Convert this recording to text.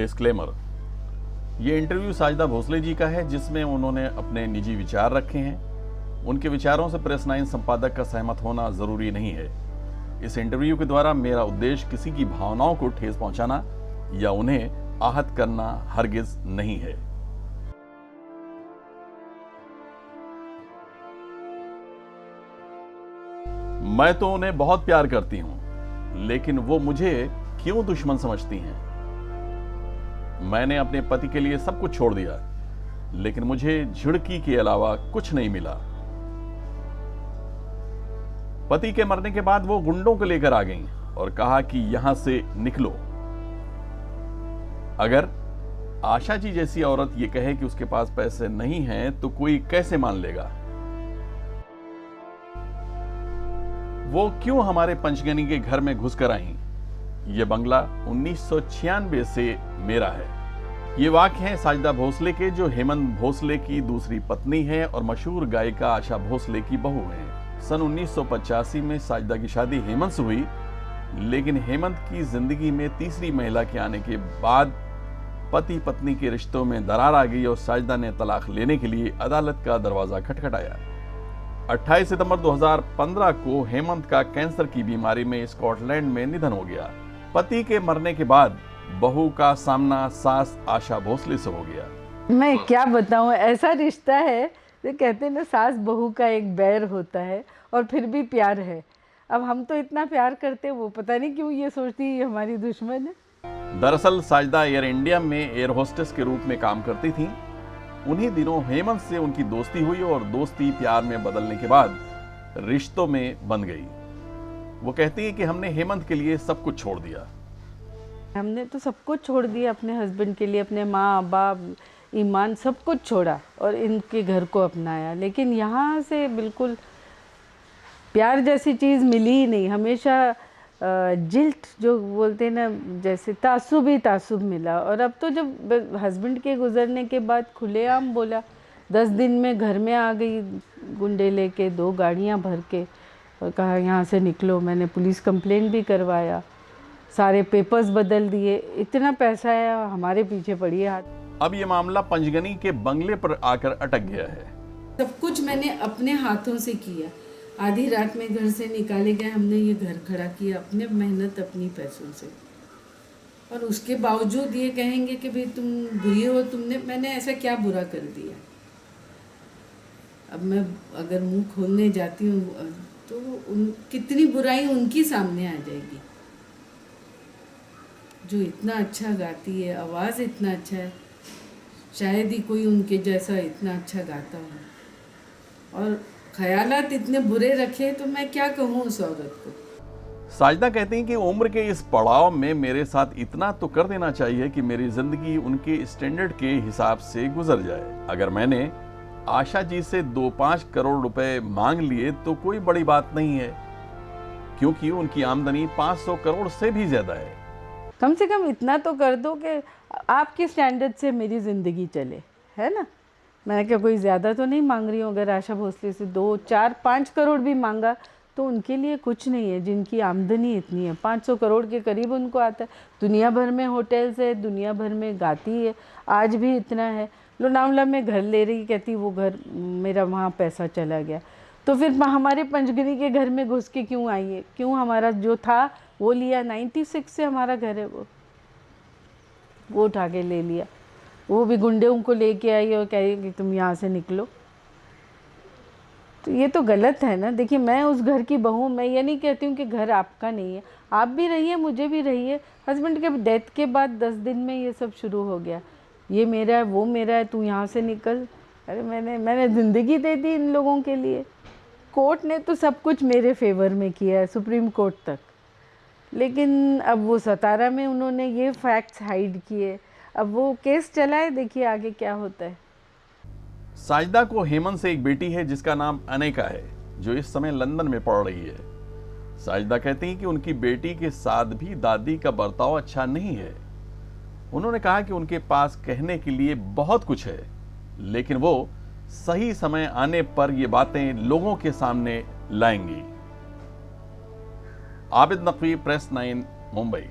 Disclaimer, ये interview Sajida Bhosle ji का है जिसमें उन्होंने अपने निजी विचार रखे हैं। उनके विचारों से प्रेस 9 संपादक का सहमत होना जरूरी नहीं है। इस इंटरव्यू के द्वारा मेरा उद्देश्य किसी की भावनाओं को ठेस पहुंचाना या उन्हें आहत करना हरगिज नहीं है। मैं तो उन्हें बहुत प्यार करती हूं, लेकिन वो मुझे क्यों दुश्मन समझती हैं? मैंने अपने पति के लिए सब कुछ छोड़ दिया, लेकिन मुझे झिड़की के अलावा कुछ नहीं मिला। पति के मरने के बाद वो गुंडों को लेकर आ गईं और कहा कि यहां से निकलो। अगर आशा जी जैसी औरत ये कहे कि उसके पास पैसे नहीं हैं, तो कोई कैसे मान लेगा? वो क्यों हमारे पंचगनी के घर में घुसकर आईं? ये बंगला 1996 से मेरा है। ये वाक्य है साजिदा भोसले के, जो हेमंत भोसले की दूसरी पत्नी है और मशहूर गायिका आशा भोसले की बहू है। सन 1985 में साजिदा की शादी हेमंत से हुई, लेकिन हेमंत की जिंदगी में तीसरी महिला के आने के बाद पति पत्नी के रिश्तों में दरार आ गई और साजिदा ने तलाक लेने के लिए अदालत का दरवाजा खटखटाया। 28 सितंबर 2015 को हेमंत का कैंसर की बीमारी में स्कॉटलैंड में निधन हो गया। पति के मरने के बाद बहू का सामना सास आशा भोसले से हो गया। मैं क्या बताऊं, ऐसा रिश्ता है जो कहते हैं ना, सास बहू का एक बैर होता है और फिर भी प्यार है। अब हम तो इतना प्यार करते, वो पता नहीं क्यों ये सोचती है हमारी दुश्मन है। दरअसल साजिदा एयर इंडिया में एयर होस्टेस के रूप में काम करती थी। उन्हीं दिनों हेमंत से उनकी दोस्ती हुई और दोस्ती प्यार में बदलने के बाद रिश्तों में बन गई। वो कहती है कि हमने हेमंत के लिए सब कुछ छोड़ दिया। हमने तो सब कुछ छोड़ दिया अपने हस्बैंड के लिए, अपने माँ बाप, ईमान, सब कुछ छोड़ा और इनके घर को अपनाया। लेकिन यहाँ से बिल्कुल प्यार जैसी चीज़ मिली ही नहीं। हमेशा जिल्ट जो बोलते हैं ना, जैसे तासुब ही तासुब मिला। और अब तो जब हस्बैंड के गुजरने के बाद खुलेआम बोला, 10 दिन में घर में आ गई गुंडे लेके, 2 गाड़ियाँ भर के, और कहा यहाँ से निकलो। मैंने पुलिस कंप्लेंट भी करवाया, सारे पेपर्स बदल दिए। इतना पैसा है हमारे पीछे पड़ी है हाथ। अब ये मामला पंचगनी के बंगले पर आकर अटक गया है। सब कुछ मैंने अपने हाथों से किया। आधी रात में घर से निकाले गए, हमने ये घर खड़ा किया अपने मेहनत, अपनी पैसों से। और उसके बावजूद ये कहेंगे कि भाई तुम बुरी हो, मैंने ऐसा क्या बुरा कर दिया? अब मैं अगर मुंह खोलने जाती हूँ तो कितनी बुराई उनकी सामने आ जाएगी। जो इतना अच्छा गाती है, आवाज़ इतना अच्छा है, शायद ही कोई उनके जैसा इतना अच्छा गाता हो, और ख्यालात इतने बुरे रखे, तो मैं क्या कहूँ उस औरत को। साजिदा कहती हैं कि उम्र के इस पड़ाव में मेरे साथ इतना तो कर देना चाहिए कि मेरी जिंदगी उनके स्टैंडर्ड के हिसाब से गुजर जाए। अगर मैंने आशा जी से 2-5 करोड़ रुपए मांग लिए तो कोई बड़ी बात नहीं है, क्योंकि उनकी आमदनी 500 करोड़ से भी ज्यादा है। कम से कम इतना तो कर दो कि आपके स्टैंडर्ड से मेरी ज़िंदगी चले, है ना। मैं क्या कोई ज़्यादा तो नहीं मांग रही हूँ। अगर आशा भोसले से 2, 4, 5 करोड़ भी मांगा तो उनके लिए कुछ नहीं है, जिनकी आमदनी इतनी है। 500 करोड़ के करीब उनको आता है। दुनिया भर में होटल्स है, दुनिया भर में गाती है, आज भी इतना है। लोनावला में घर ले रही, कहती वो घर मेरा, वहाँ पैसा चला गया। तो फिर हमारे पंचगनी के घर में घुस के क्यों आई है? क्यों हमारा जो था वो लिया? 96 से हमारा घर है, वो उठा के ले लिया। वो भी गुंडों को लेके आई और कही कि तुम यहाँ से निकलो। तो ये तो गलत है ना। देखिए, मैं उस घर की बहू, मैं ये नहीं कहती हूँ कि घर आपका नहीं है, आप भी रहिए, मुझे भी रहिए। हस्बैंड के डेथ के बाद 10 दिन में ये सब शुरू हो गया, ये मेरा है, वो मेरा है, तू यहाँ से निकल। अरे मैंने ज़िंदगी दे दी इन लोगों के लिए। कोर्ट ने तो सब कुछ मेरे फेवर में किया है, सुप्रीम कोर्ट तक। लेकिन अब वो 17 में उन्होंने ये फैक्ट्स हाइड किए। अब वो केस चला है, देखिए आगे क्या होता है। साजिदा को हेमंत से एक बेटी है जिसका नाम अनेका है, जो इस समय लंदन में पढ़ रही है। साजिदा कहती हैं कि उनकी बेटी के साथ भी दादी का बर्ताव अच्छा नहीं है। उन्होंने कहा कि उनके पास कहने के लिए बहुत कुछ है, लेकिन वो सही समय आने पर ये बातें लोगों के सामने लाएंगी। आबिद नकवी, प्रेस 9, मुंबई।